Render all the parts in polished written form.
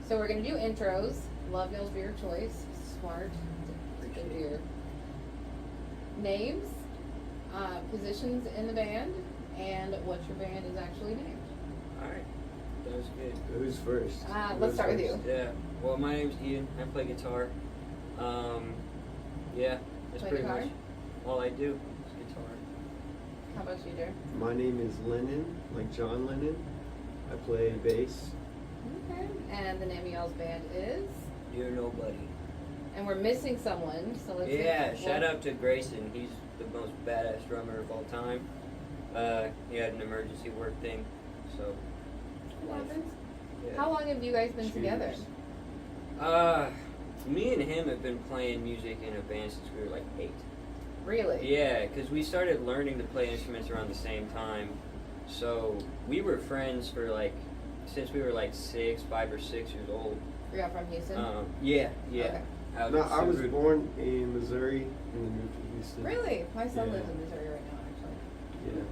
So we're gonna do intros. Love y'all's beer choice. Smart. Good beer. Names, positions in the band, and what your band is actually named. Alright, that was good. Who's first? Let's start with you. Yeah, well, my name's Ian. I play guitar. Yeah, that's Play pretty guitar? much all I do is guitar. How about you, Jer? My name is Lennon, like John Lennon. I play bass. Okay. And the name of y'all's band is? You're nobody. And we're missing someone, so let's Yeah, shout out to Grayson. He's the most badass drummer of all time. He had an emergency work thing, so. What happens? Yeah. How long have you guys been 2 together? years. Me and him have been playing music in a band since we were like 8. Really? Yeah, because we started learning to play instruments around the same time. So we were friends for like, since we were like 5 or 6 years old. You're out from Houston? Yeah. Okay. Out No, in I was Subaru. born in Missouri and then moved to Houston. Really? My son Yeah. lives in Missouri right now, actually. Yeah.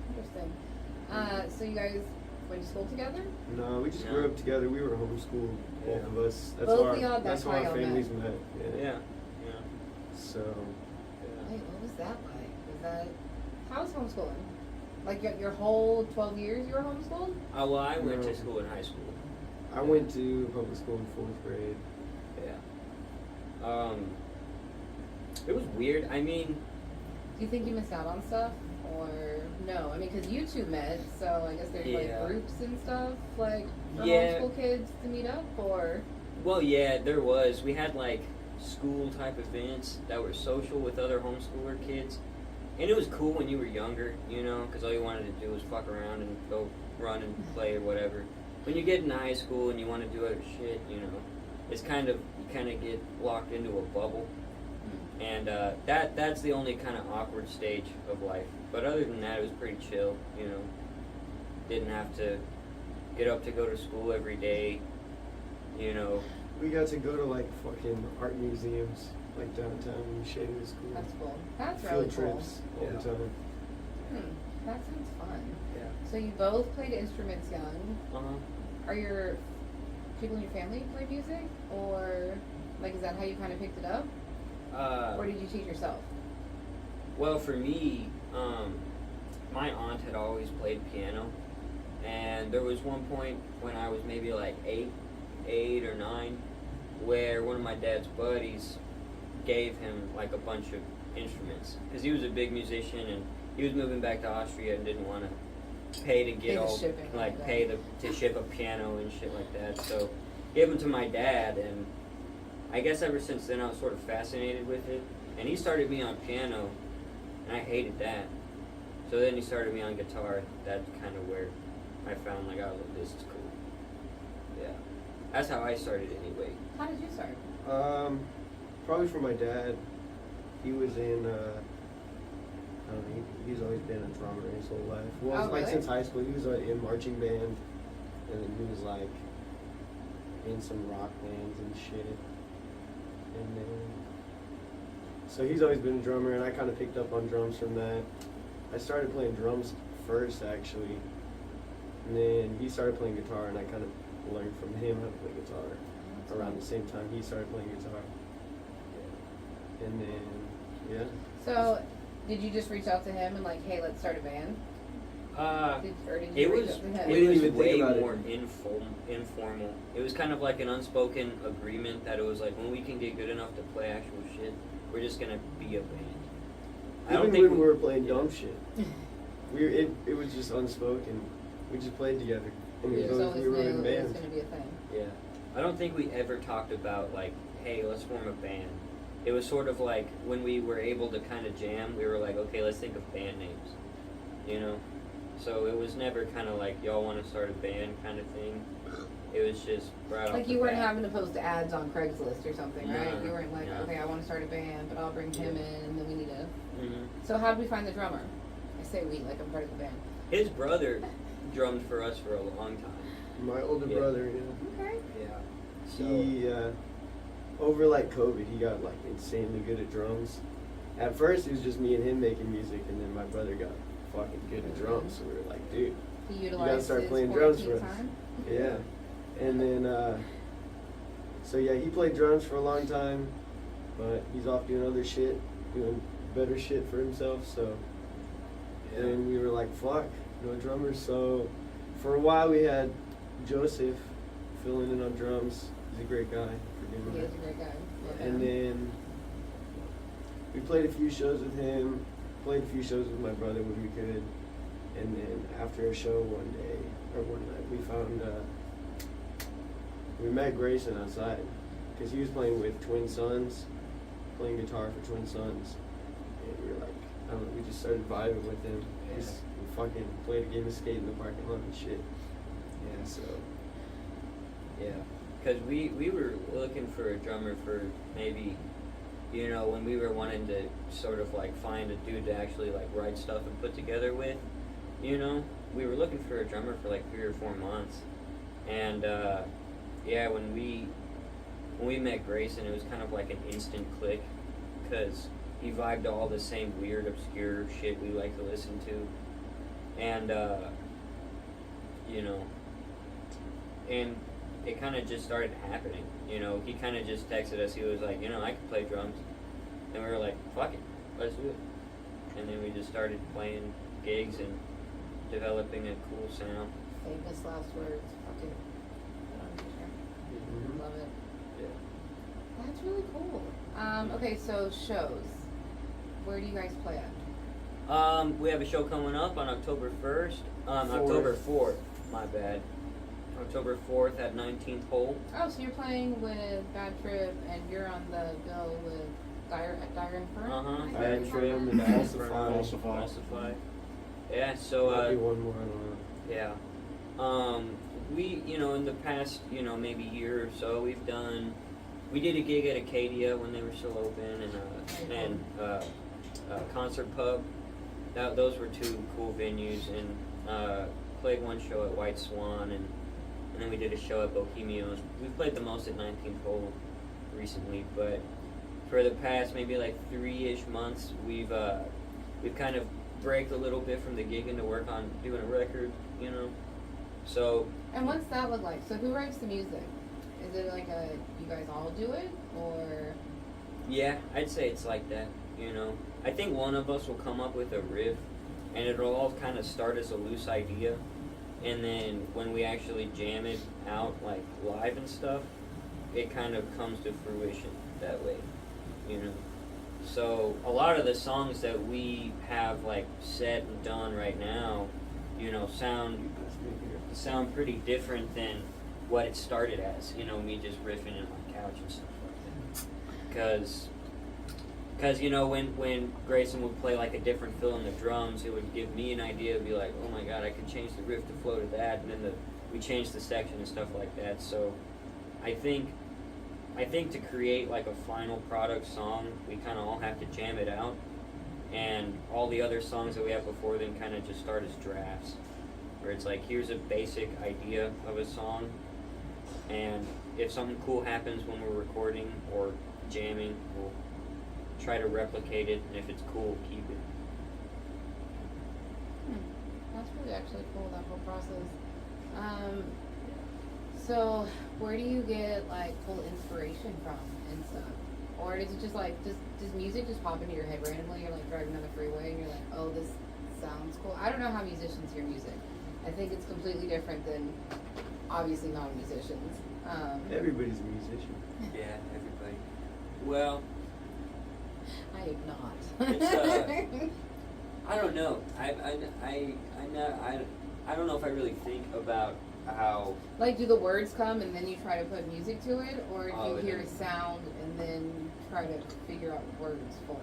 Interesting. So you guys went to school together? No, we just No. grew up together. We were homeschooled, both Yeah. of us. That's Both how of y'all, our, that's how how our y'all families met. met. Yeah. So, Wait, what was that like? Was that, how was homeschooling? Like your whole 12 years you were homeschooled? Well, I went No. to school in high school. I went to public school in 4th grade. Yeah. It was weird. I mean, Do you think you missed out on stuff? Or no? I mean, because you two met, so I guess there's Yeah. like groups and stuff, like for Yeah. homeschool kids to meet up, or? well, yeah, there was. We had like school type events that were social with other homeschooler kids. And it was cool when you were younger, you know, because all you wanted to do was fuck around and go run and play or whatever. When you get into high school and you want to do other shit, you know, it's you kind of get locked into a bubble. And that's the only kind of awkward stage of life. But other than that, it was pretty chill, you know. Didn't have to get up to go to school every day, you know. We got to go to like fucking art museums, like downtown in Shady School. That's cool. That's really Field cool. trips all Yeah. the time. That sounds fun. Yeah. So you both played instruments young. Uh-huh. Are your people in your family play music, or like is that how you kind of picked it up, or did you teach yourself? Well, for me, my aunt had always played piano, and there was one point when I was maybe like 8 or 9, where one of my dad's buddies gave him like a bunch of instruments because he was a big musician and he was moving back to Austria and didn't want to pay to Pay get the all shipping, like right. pay to ship a piano and shit like that. So gave them to my dad, and I guess ever since then I was sort of fascinated with it. And he started me on piano, and I hated that. So then he started me on guitar. That's kind of where I found like, oh, this is cool. Yeah, that's how I started anyway. How did you start? Probably for my dad. He was in, I don't know, he's always been a drummer his whole life. Well, Oh, like really? since high school, he was in marching band, and then he was like in some rock bands and shit. And then, so he's always been a drummer, and I kind of picked up on drums from that. I started playing drums first, actually, and then he started playing guitar, and I kind of learned from him how to play guitar around the same time he started playing guitar. And then, yeah. So, did you just reach out to him and like, hey, let's start a band? Or did you It reach was out to him? We didn't even way think about it. more informal. It was kind of like an unspoken agreement that it was like, when we can get good enough to play actual shit, we're just gonna be a band. I don't Even think when we were playing yeah. dumb shit, it was just unspoken. We just played together, and You we just both always we were knew in it was bands. going to be a thing. Yeah, I don't think we ever talked about like, hey, let's form a band. It was sort of like when we were able to kind of jam, we were like, okay, let's think of band names, you know. So it was never kind of like, y'all want to start a band kind of thing. It was just right off Like the you weren't bat. having to post ads on Craigslist or something, right? No, You weren't like, no. okay, I want to start a band, but I'll bring him Yeah. in, and then we need to. Mhm. So how did we find the drummer? I say we, like I'm part of the band. His brother drummed for us for a long time. My older Yeah. brother, yeah. Okay. Yeah. So He over like COVID, he got like insanely good at drums. At first, it was just me and him making music, and then my brother got fucking good at drums. So we were like, dude, He utilized start his playing drums for quarantine us. time. yeah. And then, so yeah, he played drums for a long time, but he's off doing other shit, doing better shit for himself. So then we were like, fuck, no drummers. So for a while we had Joseph filling in on drums. He's a great guy. Forgive me. He is a great guy. Love And him. then we played a few shows with him, played a few shows with my brother when we could. And then after a show one night, we found, we met Grayson outside. Because he was playing with Twin Sons, playing guitar for Twin Sons. And we were like, I don't know, we just started vibing with him. Yeah. We fucking played a game of skate in the parking lot and shit. Yeah. So, Yeah, because we were looking for a drummer for maybe, you know, when we were wanting to sort of like find a dude to actually like write stuff and put together with, you know, we were looking for a drummer for like 3 or 4 months, and yeah, when we met Grayson, it was kind of like an instant click, because he vibed to all the same weird, obscure shit we like to listen to, and you know, and it kind of just started happening. You know, he kind of just texted us. He was like, you know, I can play drums, and we were like, fuck it, let's do it. And then we just started playing gigs and developing a cool sound. Famous last words. Fucking. mhm. Love it. Yeah. That's really cool. Okay, so shows. Where do you guys play at? We have a show coming up on October 1st. Fourth. October 4th. My bad. October 4th at 19th Hole. Oh, so you're playing with Bad Trip, and you're on the bill with Dire Inferno? Uh-huh. I Bad think Trip it's on and there. Falsify. Falsify. Yeah, so, Might be one more, I don't know. yeah. We, you know, in the past, you know, maybe year or so, we did a gig at Acadia when they were still open, and Concert Pub. Those were 2 cool venues, and played one show at White Swan, and then we did a show at Bohemios. We've played the most at 19th Hole recently, but for the past maybe like 3-ish months, we've kind of braked a little bit from the gigging to work on doing a record, you know. So And what's that look like? So who writes the music? Is it like you guys all do it, or? yeah, I'd say it's like that, you know. I think one of us will come up with a riff, and it'll all kind of start as a loose idea, and then when we actually jam it out like live and stuff, it kind of comes to fruition that way, you know. So a lot of the songs that we have like set and done right now, you know, sound pretty different than what it started as, you know, me just riffing in my couch and stuff like that. Because you know, when Grayson would play like a different fill in the drums, it would give me an idea, be like, oh my god, I could change the riff to flow to that, and then we changed the section and stuff like that. So I think to create like a final product song, we kind of all have to jam it out, and all the other songs that we have before then kind of just start as drafts, where it's like, here's a basic idea of a song, and if something cool happens when we're recording or jamming, we'll try to replicate it, and if it's cool, keep it. That's really actually cool, that whole process. So where do you get like full inspiration from and stuff? Or is it just like, does music just pop into your head randomly? You're like driving down the freeway and you're like, oh, this sounds cool. I don't know how musicians hear music. I think it's completely different than obviously non-musicians. Everybody's a musician. Yeah, everybody. Well, I am not. It's, I don't know. I don't know if I really think about how. Like, do the words come and then you try to put music to it, or do Oh, you it hear a is. sound and then try to figure out words for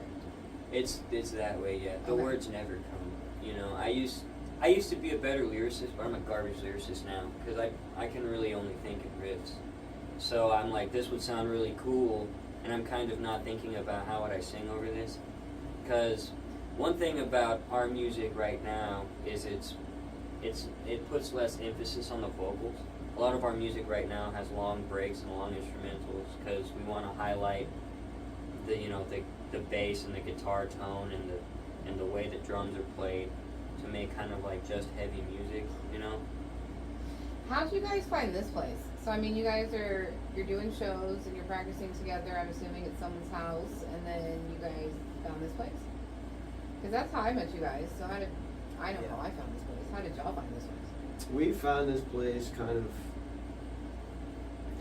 it? It's that way, yeah. The Okay. words never come. You know, I used to be a better lyricist, but I'm a garbage lyricist now because I can really only think in riffs. So I'm like, this would sound really cool, and I'm kind of not thinking about how would I sing over this. Because one thing about our music right now is it puts less emphasis on the vocals. A lot of our music right now has long breaks and long instrumentals because we want to highlight the bass and the guitar tone and the way that drums are played to make kind of like just heavy music, you know. How'd you guys find this place? So I mean, you're doing shows and you're practicing together. I'm assuming at someone's house, and then you guys found this place. Because that's how I met you guys. So I know how I found this place. How did y'all find this place? We found this place kind of.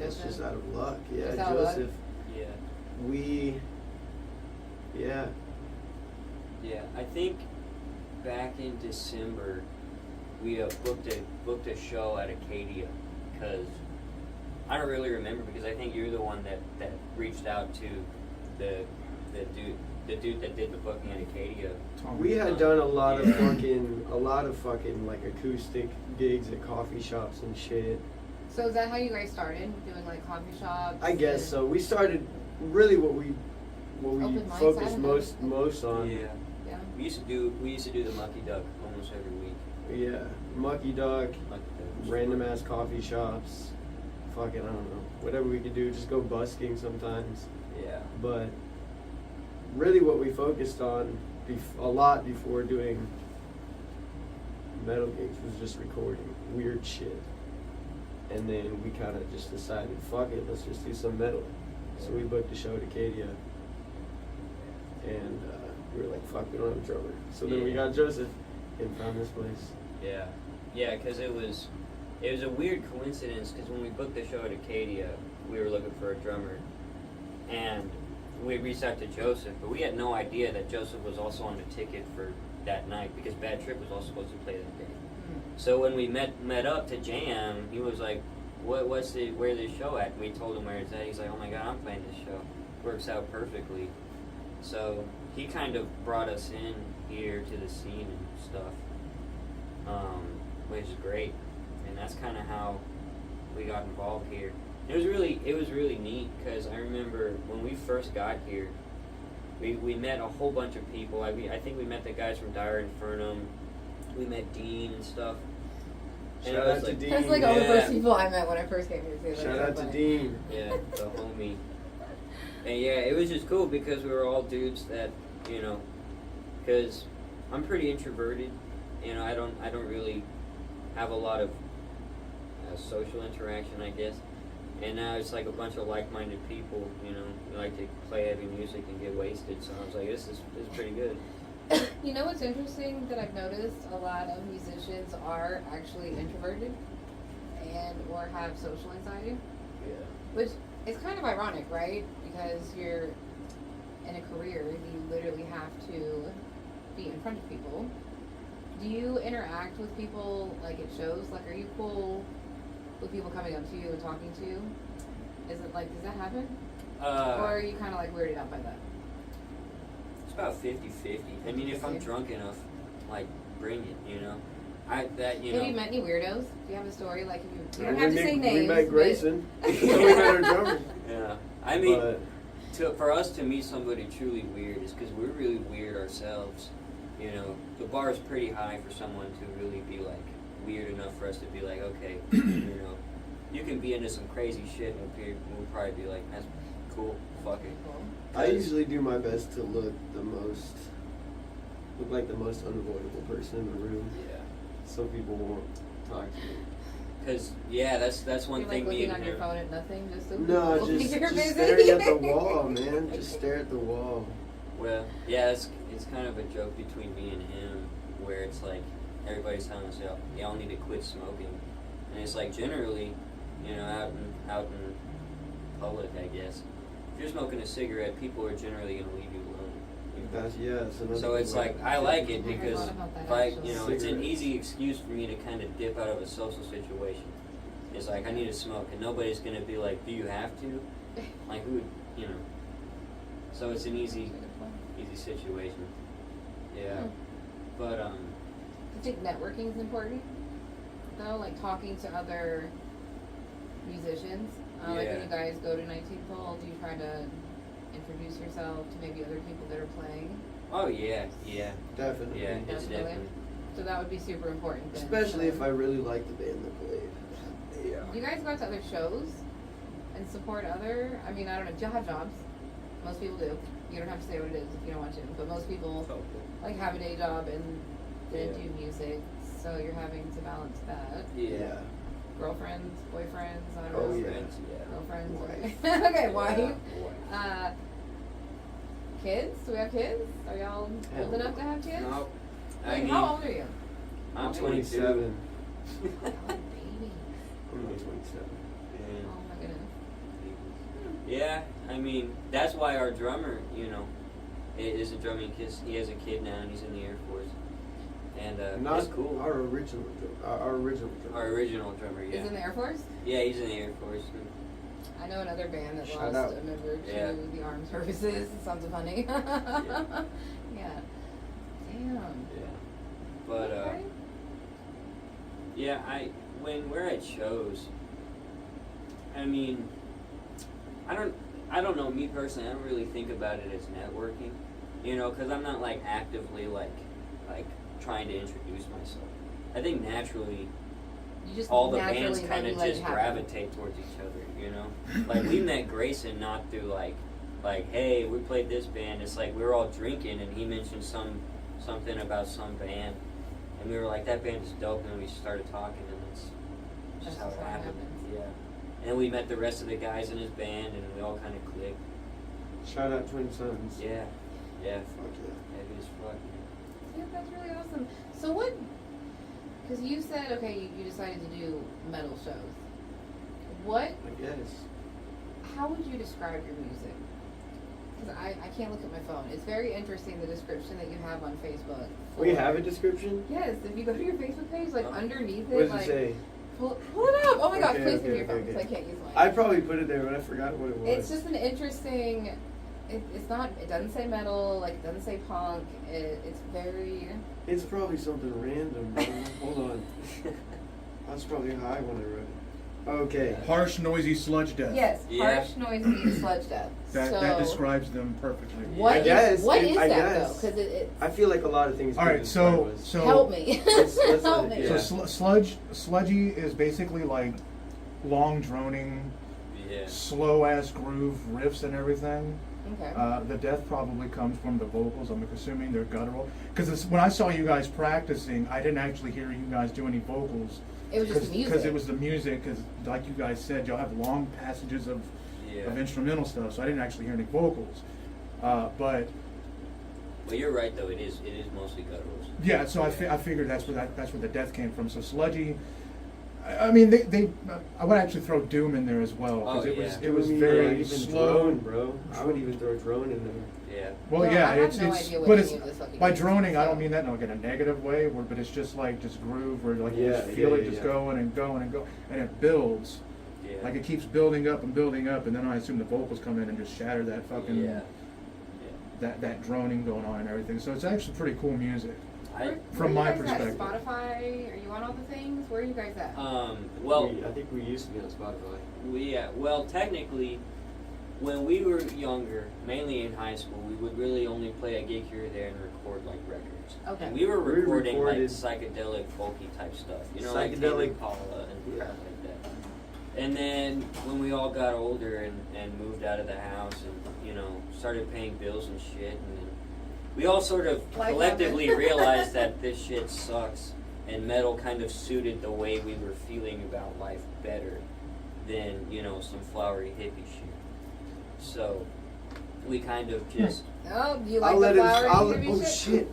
It's Joseph? just out of luck. Yeah, Just out of luck? Joseph. Yeah. Yeah, I think back in December we booked a show at Acadia because I don't really remember because I think you're the one that reached out to the dude that did the booking at Acadia. We had done a lot of fucking like acoustic gigs at coffee shops and shit. So is that how you guys started doing like coffee shops? I guess and- so. We started really what we Open mics, I focused don't know. most on. Yeah. Yeah. We used to do the Mucky Duck almost every week. Yeah, Mucky Duck, Mucky Duck. random ass coffee shops, fucking I don't know, whatever we could do. Just go busking sometimes. Yeah. But really, what we focused on a lot before doing metal gigs was just recording weird shit. And then we kind of just decided, fuck it, let's just do some metal. So we booked a show at Acadia, and we were like, fuck, we don't have a drummer. So then we Yeah. got Joseph and found this place. Yeah, yeah, because it was a weird coincidence. Because when we booked the show at Acadia, we were looking for a drummer, and we reached out to Joseph, but we had no idea that Joseph was also on the ticket for that night because Bad Trip was also supposed to play that day. So when we met up to jam, he was like, "Where's this show at?" And we told him where it's at. He's like, "Oh my God, I'm playing this show. Works out perfectly." So he kind of brought us in here to the scene and stuff, which is great. And that's kind of how we got involved here. It was really neat because I remember when we first got here, we met a whole bunch of people. I think we met the guys from Dire Infernum. We met Dean and stuff. And Shout it out was to like, Dean. That's like all the Yeah. first people I met when I first came here too. Shout out to But- Dean. Yeah, the homie. And yeah, it was just cool because we were all dudes that, because I'm pretty introverted. I don't really have a lot of social interaction, I guess. And now it's like a bunch of like-minded people. We like to play heavy music and get wasted. So I was like, this is pretty good. You know what's interesting that I've noticed? A lot of musicians are actually introverted and or have social anxiety, Yeah. which is kind of ironic, right? Because you're in a career, you literally have to be in front of people. Do you interact with people like at shows? Like, are you cool with people coming up to you and talking to you? Is it like, does that happen? Or are you kind of like weirded out by that? It's about 50-50. I mean, if I'm drunk enough, like, bring it, Have you met any weirdos? Do you have a story? Like, if you don't have to say names. We met but- Grayson. So we met our drummer. Yeah. I mean, But for us to meet somebody truly weird is because we're really weird ourselves. The bar is pretty high for someone to really be, like, weird enough for us to be like, okay, you can be into some crazy shit and we'll probably be like, that's cool, fuck it. Cool. I usually do my best to look like the most unavoidable person in the room, Yeah. so people won't talk to me. Because, yeah, that's one You're thing like me looking and on your him. phone at nothing, just so No, people think just you're busy. staring at the wall, man. Just stare at the wall. Well, yeah, it's kind of a joke between me and him where it's like everybody's telling us, y'all need to quit smoking. And it's like generally, out in public, I guess, if you're smoking a cigarette, people are generally going to leave you alone. That's another So it's way. like, I like it I heard a because lot about that, if I, actually. it's an Cigarettes. easy excuse for me to kind of dip out of a social situation. It's like, I need to smoke, and nobody's going to be like, do you have to? Like, who would, So it's an easy situation. Yeah. Hmm. But, I think networking is important, though, like talking to other musicians. Like when Yeah. you guys go to 19 Pole, do you try to introduce yourself to maybe other people that are playing? oh, yeah. Definitely. Yeah, it's Definitely. definitely. So that would be super important. Then. Especially So- if I really like the band that played. Yeah. Do you guys go out to other shows and support other? I mean, I don't know. Do y'all have jobs? Most people do. You don't have to say what it is if you don't want to. But most people like have a day job and then Yeah. do music. So you're having to balance that. Yeah. girlfriends, boyfriends? I don't Oh, know. yeah. Friends, yeah. Girlfriends. Wife. Okay. Okay, wife. Yeah, Kids? Do we have kids? Are y'all Hell old enough to have kids? no. I Like, mean, how old are you? I'm 27. 27. Oh, baby. I'm only 27. Oh my goodness. Yeah, I mean, that's why our drummer, you know, is a drumming kid. He has a kid now and he's in the Air Force. And Not it's cool. Our original drummer. Our original drummer, yeah. He's in the Air Force? Yeah, he's in the Air Force. I know another band that Shout lost out. a member to Yeah. the armed services. It sounds funny. Yeah. Damn. Yeah. But, Okay. yeah, when we're at shows, I mean, I don't know, me personally, I don't really think about it as networking, you know, because I'm not, like, actively, like trying to introduce myself. I think naturally, You just all the naturally bands kind maybe of let it just happen. gravitate towards each other, you know? Like, we met Grayson not through, like, hey, we played this band. It's like we were all drinking, and he mentioned something about some band. And we were like, that band is dope, and then we started talking, and that's just how it happened. Yeah. And then we met the rest of the guys in his band, and we all kind of clicked. Shout out Twin Sons. Yeah. Yeah. Fuck yeah. Heavy as fuck. Yeah, that's really awesome. So what, because you said, okay, you decided to do metal shows. What, I guess. how would you describe your music? Because I can't look at my phone. It's very interesting, the description that you have on Facebook. We have a description? Yes, if you go to your Facebook page, like underneath What it, does like, it say? pull it up. Oh my gosh, Okay, please give me okay, your phone okay, because okay. I can't use mine. I probably put it there, but I forgot what it was. It's just an interesting, it's not, it doesn't say metal, like it doesn't say punk, it's very, It's probably something random, bro. Hold on. That's probably how I when I wrote it. Okay. Harsh, noisy sludge death. yes, Yeah. harsh, noisy sludge death. That So, describes them perfectly. what I is, guess, what I is that guess. though? Because it I feel like a lot of things. All could right, describe so us. so help me. Let's Help let me. it- so yeah. sludgy is basically like long droning, Yeah. slow ass groove riffs and everything. Okay. The death probably comes from the vocals. I'm assuming they're guttural. Because when I saw you guys practicing, I didn't actually hear you guys do any vocals. It was just music. Because it was the music. Because like you guys said, y'all have long passages of Yeah. instrumental stuff. So I didn't actually hear any vocals. But Well, you're right though. It is mostly gutturals. yeah, so I figured that's where the death came from. So sludgy. I mean, they I would actually throw doom in there as well because Oh, it was yeah. it was Even very even slow. drone, bro. I would even throw drone in there. Yeah. Well, Well, yeah, I have it's no it's idea what but any it's of this fucking by is, droning. I so. don't mean that in like in a negative way, but it's just like just groove where like you Yeah, just feel yeah, it yeah, just yeah. going and going and go, and it builds. Yeah. Like it keeps building up, and then I assume the vocals come in and just shatter that fucking Yeah. that droning going on and everything. So it's actually pretty cool music. I From Where my you guys at? perspective. Spotify? Are you on all the things? Where are you guys at? well. I think we used to be on Spotify. Well, technically, when we were younger, mainly in high school, we would really only play a gig here or there and record like records. Okay. And we were We recording like recorded- psychedelic, folky type stuff, you know, like Psychedelic- Tame Impala and Yeah. stuff like that. And then when we all got older and moved out of the house and, you know, started paying bills and shit, and then we all sort of Life collectively happened. realized that this shit sucks, and metal kind of suited the way we were feeling about life better than, you know, some flowery hippie shit. So we kind of just Oh, do you like I'll the let it. flowery Oh shit? shit!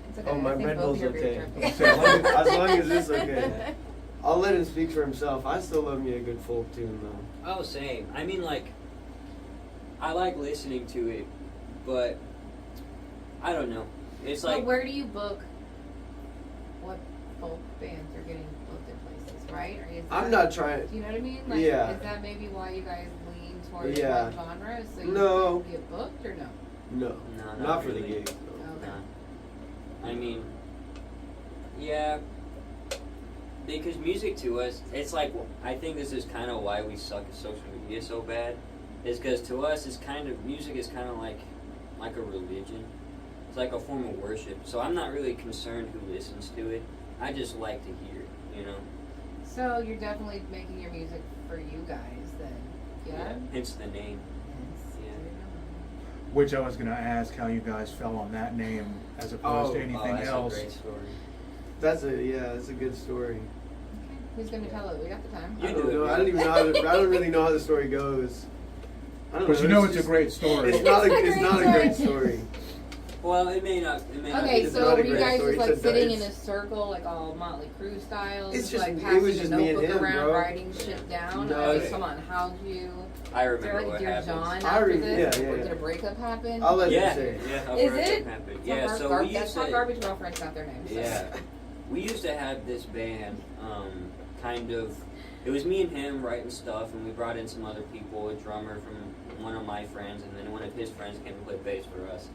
It's okay. Oh, my I think Red both Bull's your beers okay. are As long as it's okay. I'll let him speak for himself. I still love me a good folk tune though. Oh, same. I mean, like, I like listening to it, but I don't know. It's But like, where do you book? What folk bands are getting booked in places, right? Or is I'm that- not trying. Do you know what I mean? Like, Yeah. Is that maybe why you guys lean towards Yeah. one genre? So you No. can get booked or no? No, No, not for the really. gigs. though. Okay. I mean, yeah, because music to us, it's like, I think this is kind of why we suck at social media so bad, is because to us, it's kind of, music is kind of like a religion. It's like a form of worship. So I'm not really concerned who listens to it. I just like to hear it, you know? So you're definitely making your music for you guys then. Yeah? Hence the name. Yes. Yeah. Which I was gonna ask how you guys fell on that name as opposed to Oh, anything that's else. a great story. That's a good story. Who's gonna tell it? We got the time. You I do don't it, know. I man. don't even know. I don't really know how the story goes. I don't But you know it's a just- great story. It's not. It's a It's great not a story. great story. Well, it may not. It may not. Okay, be. It's so not a were you great guys story. just like It's a- sitting in a it's- circle, like all Motley Crue style, It's just just- like it passing was a just me and notebook him, around, bro. writing shit down? No, I mean, it- come on, how'd you? I Is there remember like a what Dear happened. John I after re- this? yeah, yeah, Or yeah. did a breakup happen? I'll let Yeah, you say it. yeah. Is I'll it? happen. It's Yeah, not so gar- we used that's how to. Garbage Girlfriend's got their names. so. Yeah, we used to have this band, kind of. It was me and him writing stuff, and we brought in some other people, a drummer from one of my friends, and then one of his friends came to play bass for us.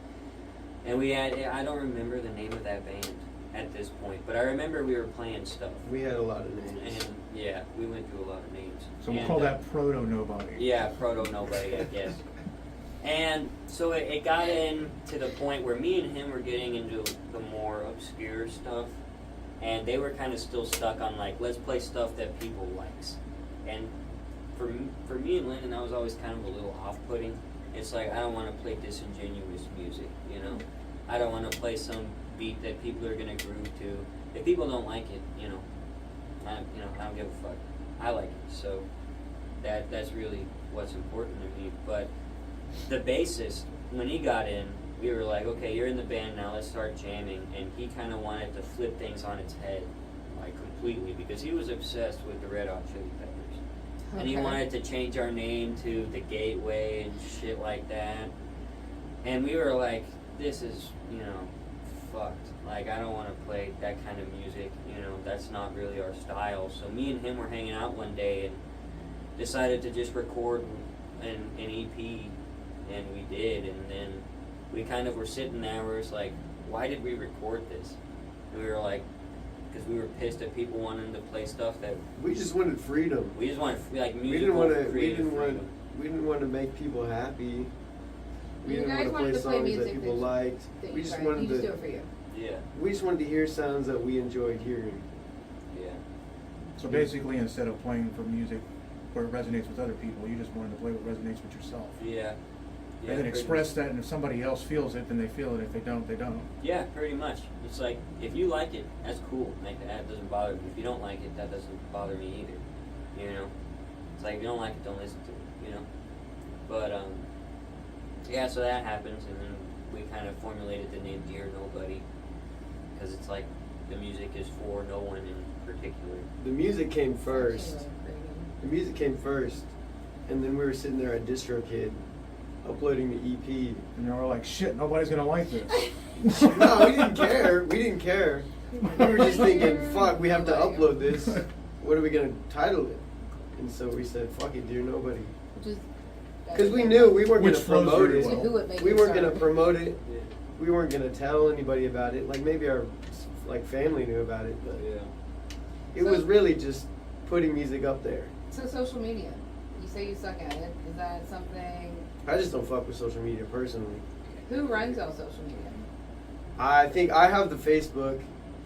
And we had, I don't remember the name of that band at this point, but I remember we were playing stuff. We had a lot of names. And yeah, we went through a lot of names. So we'll And, call that proto nobody. Yeah, proto nobody, I guess. And so it got in to the point where me and him were getting into the more obscure stuff, and they were kind of still stuck on like, let's play stuff that people likes. And for me and Lyndon, that was always kind of a little off-putting. It's like, I don't want to play disingenuous music, you know? I don't want to play some beat that people are going to groove to. If people don't like it, I don't give a fuck. I like it, so that's really what's important to me. But the bassist, when he got in, we were like, okay, you're in the band now, let's start jamming. And he kind of wanted to flip things on its head, like completely, because he was obsessed with the Red Hot Chili Peppers. And he Okay. wanted to change our name to The Gateway and shit like that. And we were like, this is, fucked. Like, I don't want to play that kind of music, that's not really our style. So me and him were hanging out one day and decided to just record an EP, and we did. And then we kind of were sitting there where it's like, why did we record this? And we were like, because we were pissed at people wanting to play stuff that We just wanted freedom. we just wanted, like, We musical didn't want to. We creative didn't want. freedom. We didn't want to make people happy. We You didn't guys want wanted to to play play songs music that people that- liked. That We you just guys- wanted you just to. do it for you. Yeah, We just wanted to hear sounds that we enjoyed hearing. yeah. So basically, instead of playing for music where it resonates with other people, you just wanted to play what resonates with yourself. Yeah. Yeah, And then pretty express much. that, and if somebody else feels it, then they feel it. If they don't, they don't. Yeah, pretty much. It's like, if you like it, that's cool. Like, that doesn't bother me. If you don't like it, that doesn't bother me either. It's like, if you don't like it, don't listen to it, But, yeah, so that happens, and then we kind of formulated the name Dear Nobody, because it's like, the music is for no one in particular. The music came first. Actually, really creative. The music came first, and then we were sitting there at DistroKid, uploading the EP. And they're all like, "Shit, nobody's gonna like this." No, we didn't care. We didn't care. We were just thinking, fuck, we have to upload this. What are we gonna title it? And so we said, fuck it, Dear Nobody. Which is Because we knew we weren't Which gonna flows promote very it. well. who would make We it weren't gonna sound- promote it. We weren't gonna tell anybody about it. Like maybe our family knew about it, but it was really just putting music up there. So social media, you say you suck at it. Is that something? I just don't fuck with social media personally. Who runs all social media? I think I have the Facebook.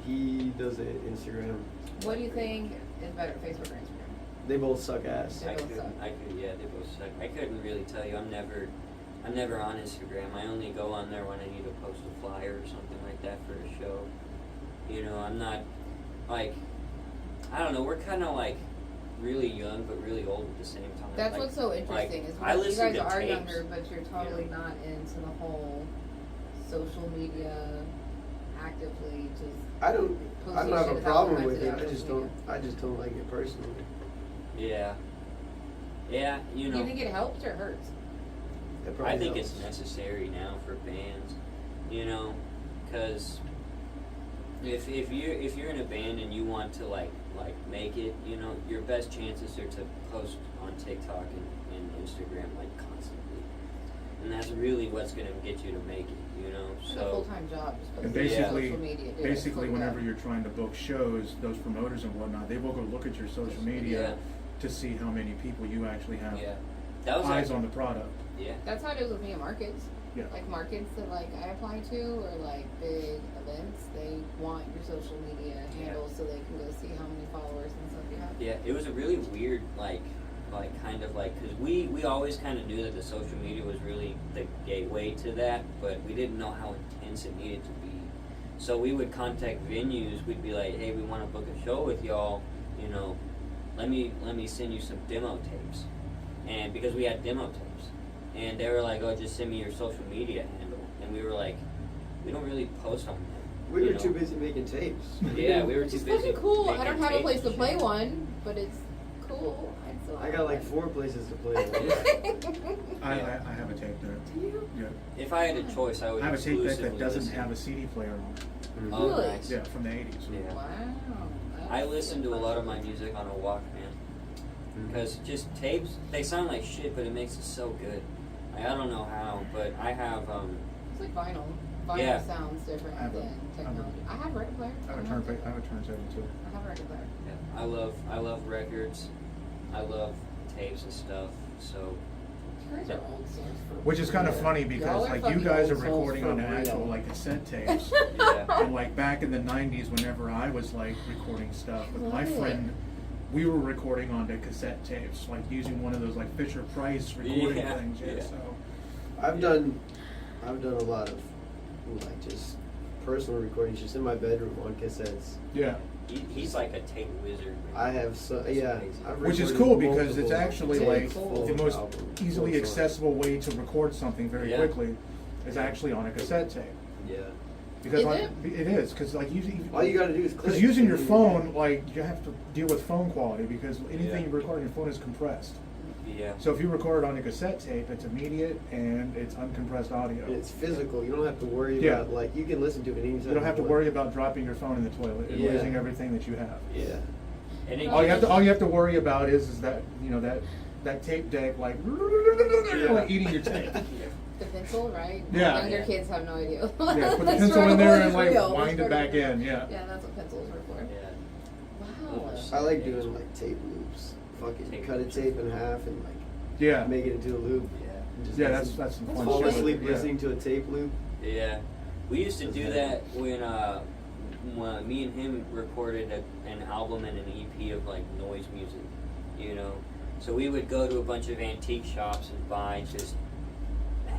He does the Instagram. What do you think is better, Facebook or Instagram? They both suck ass. They both suck. Yeah, they both suck. I couldn't really tell you. I'm never on Instagram. I only go on there when I need to post a flyer or something like that for a show. I'm not, like, I don't know, we're kind of like really young but really old at the same time. That's Like- what's so interesting is I you listen guys to are tapes. younger, but you're totally not into the whole social media actively just. I don't Posting have shit a is problem how we with it. went to I just social don't. I just don't like it personally. Yeah. Yeah, Do you think it helps or hurts? It probably I think helps. it's necessary now for bands, because if you're in a band and you want to like make it, your best chances are to post on TikTok and Instagram like constantly, and that's really what's gonna get you to make it, It's a So full-time job. Just And posting on basically, social media, dude. basically, It's whenever full-time. you're trying to book shows, those promoters and whatnot, they will go look at your social media to see how many people you actually have yeah, that was eyes like, on the product. yeah. That's how it is with me at markets. Yeah. Like markets that like I apply to or like big events, they want your social media handles so they can go see how many followers and stuff you have. Yeah, it was a really weird, because we always kind of knew that the social media was really the gateway to that, but we didn't know how intense it needed to be. So we would contact venues, we'd be like, hey, we want to book a show with y'all, you know, let me send you some demo tapes, and because we had demo tapes, and they were like, oh, just send me your social media handle, and we were like, we don't really post on that. We you were know? too busy making tapes. Yeah, we were Which too is busy. fucking cool. I making don't have a tapes place to and play shit. one, but it's cool. I still I have got like one. 4 places to play. I have a tape there. Do you? Yeah. If I had a choice, I would I have a tape deck exclusively that doesn't listen. have a CD player on it. Oh, Really? nice. Yeah, from the 80s. Yeah. Wow. I That's listen to a lot of my impressive. music on a Walkman. Because just tapes, they sound like shit, but it makes it so good. I don't know how, but I have, It's like vinyl. Vinyl Yeah. sounds different I have a- than technology. I have a record player. I have a don't turn I have a turntable too. I have a record player. yeah, I love records. I love tapes and stuff. So, You guys are old souls for Which is kind of real. funny Y'all because are like you fucking guys are old souls recording for on the real. actual like cassette tapes. yeah. And like back in the 90s, whenever I was like recording stuff with my Love it. friend, we were recording on the cassette tapes, like using one of those like Fisher Price recording Yeah, things. Yeah. yeah. So I've done a lot of like just personal recordings just in my bedroom on cassettes. yeah, He's like a tape wizard. I have yeah, I've which is recorded cool because it's multiple actually Very like cool. the most albums, easily full songs. accessible way to record something very Yeah. quickly is actually on a cassette tape. Yeah. Because Is on, it? it is because like using All you gotta do is click. because using your and phone, like you have to deal with phone quality because anything Yeah. you record on your phone is compressed. Yeah. So if you record it on a cassette tape, it's immediate and it's uncompressed audio. And it's physical. You don't have to worry Yeah. about like you can listen to it anytime. You don't have to want. worry about dropping your phone in the toilet and Yeah. losing everything that you have. Yeah. And it All you have gives- to worry about is that that tape deck like eating your tape. The pencil, right? Yeah. Younger Yeah. kids have no idea. Yeah, put the This pencil in struggle there is and like real. wind This it back struggle- in. Yeah. Yeah, that's what pencils are for. Yeah. Wow. I like doing like tape loops. Fucking Tape cut a loops. tape in half and like Yeah. make it into a loop. Yeah. And just Yeah, listen. that's some That's fun cool. fall shit. asleep Yeah. listening to a tape loop. Yeah, we used to Does do that- that when me and him recorded an album and an EP of like noise music, you know. So we would go to a bunch of antique shops and buy just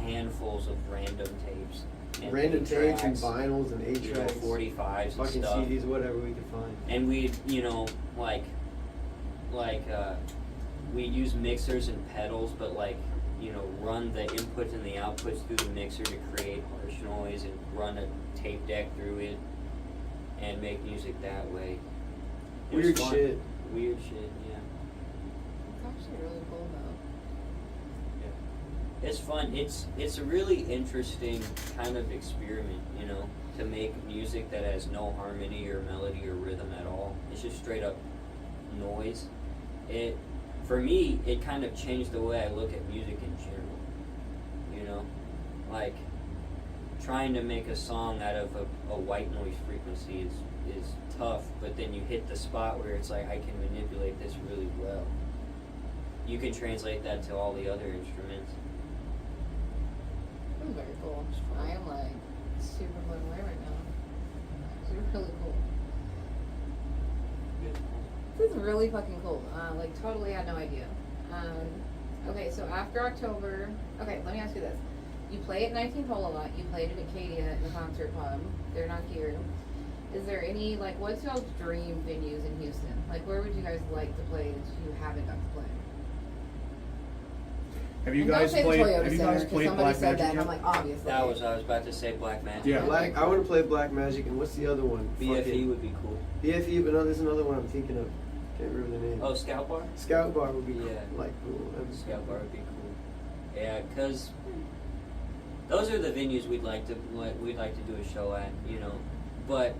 handfuls of random tapes. And Random tapes and tracks, vinyls and 8 you know, tracks, 45s and fucking stuff. CDs, whatever we could find. And we'd, you know, we'd use mixers and pedals, but like, you know, run the inputs and the outputs through the mixer to create harsh noise and run a tape deck through it and make music that way. It was Weird fun. shit. Weird shit, yeah. It's actually really cool though. It's fun. It's a really interesting kind of experiment, you know, to make music that has no harmony or melody or rhythm at all. It's just straight up noise. For me, it kind of changed the way I look at music in general. You know, like trying to make a song out of a white noise frequency is tough, but then you hit the spot where it's like I can manipulate this really well. You can translate that to all the other instruments. It was very cool. I am like super blown away right now. It's really cool. This is really fucking cool. Like totally had no idea. Okay, so after October, okay, let me ask you this. You play at 19th Hole a lot. You played it at Acadia in the concert club. They're not here. Is there any, like, what's y'all's dream venues in Houston? Like, where would you guys like to play that you haven't got to play? Have you And guys don't say the played? Toyota Have you Center, guys 'cause played somebody Black said Magic that, and I'm yet? like, obviously. I was about to say Black Magic. Yeah. I want to play Black Magic, and what's the other one? BFE Fucking- would be cool. BFE, but no, there's another one I'm thinking of. Can't remember the name. Oh, Scout Bar? Scout Bar would be Yeah. like cool. That'd be Scout Bar would be cool. Yeah, because those are the venues we'd like to do a show at, you know. But,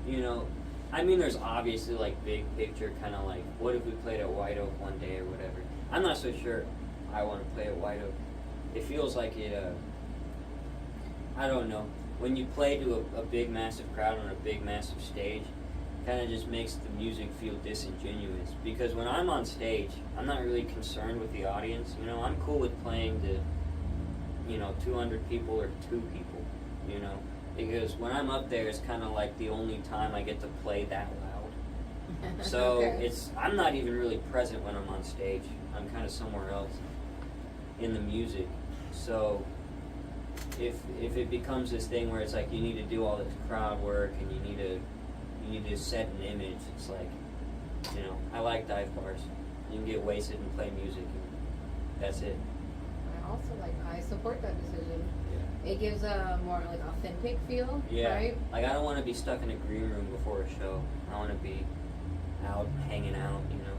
you know, I mean, there's obviously like big picture kind of like, what if we played at White Oak one day or whatever. I'm not so sure I want to play at White Oak. It feels like it. I don't know. When you play to a big massive crowd on a big massive stage, kind of just makes the music feel disingenuous, because when I'm on stage, I'm not really concerned with the audience. You know, I'm cool with playing to, you know, 200 people or 2 people, you know, because when I'm up there, it's kind of like the only time I get to play that loud. So Okay. I'm not even really present when I'm on stage. I'm kind of somewhere else in the music. So if it becomes this thing where it's like you need to do all this crowd work and you need to set an image, it's like You know, I like dive bars. You can get wasted and play music. And that's it. I also I support that decision. Yeah. It gives a more like authentic feel, Yeah. right? Like I don't want to be stuck in a green room before a show. I want to be out hanging out. You know.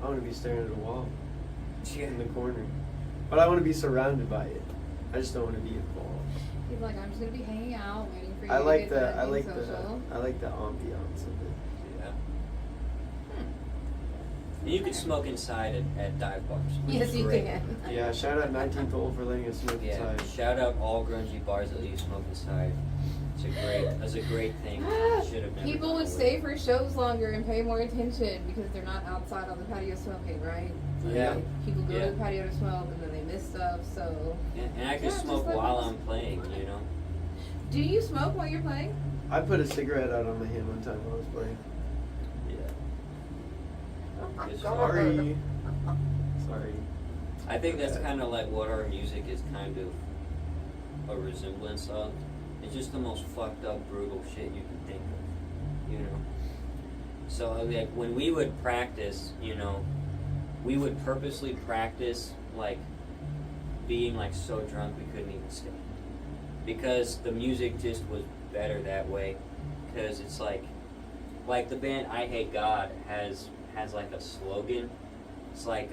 I want to be staring at a wall Yeah. in the corner, but I want to be surrounded by it. I just don't want to be involved. He's like, I'm just gonna be hanging out, waiting for you I to like get the done I being like social. the I like the ambiance of it. Yeah. Hmm. And you can smoke inside at dive bars. which Yes, is you great. can. Yeah, shout out 19th hole for letting us smoke Yeah. inside. Shout out all grungy bars that let you smoke inside. That's a great thing. Should have never People gone would away. stay for shows longer and pay more attention because they're not outside on the patio smoking, right? Yeah. Like, people go Yeah. to the patio to smoke and then they miss stuff. So, And I can Yeah, just smoke let while us- I'm playing. You know. do you smoke while you're playing? I put a cigarette out on my hand one time while I was playing. Yeah. Good Sorry. Sorry. I think that's kind of like what our music is kind of a resemblance of. It's just the most fucked up, brutal shit you can think of, you know? So, like, when we would practice, you know, we would purposely practice, like, being, like, so drunk we couldn't even stand. Because the music just was better that way. Because it's like the band I Hate God has like a slogan. It's like